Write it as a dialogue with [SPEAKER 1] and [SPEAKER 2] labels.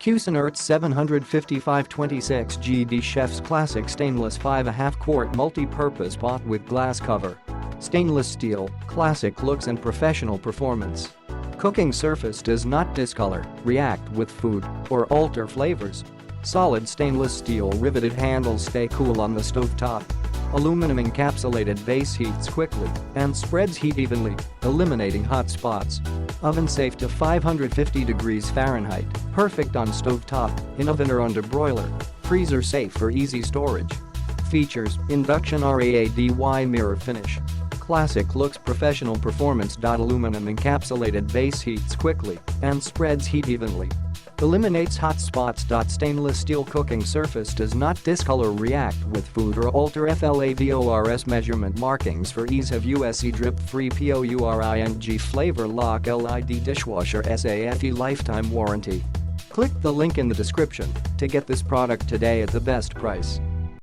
[SPEAKER 1] Cuisinart 755-26GD Chef's Classic Stainless 5.5 quart multi-purpose pot with glass cover. Stainless steel, classic looks and professional performance. Cooking surface does not discolor, react with food, or alter flavors. Solid stainless steel riveted handles stay cool on the stovetop. Aluminum encapsulated base heats quickly and spreads heat evenly, eliminating hot spots. Oven safe to 550 degrees Fahrenheit, perfect on stovetop, in oven or under broiler. Freezer safe for easy storage. Features: Induction-ready mirror finish. Classic looks, professional performance. Aluminum encapsulated base heats quickly and spreads heat evenly. Eliminates hot spots. Stainless steel cooking surface does not discolor, react with food, or alter flavors. Measurement markings for ease. Have USE drip-free pouring flavor lock LED dishwasher SAFE lifetime warranty. Click the link in the description to get this product today at the best price.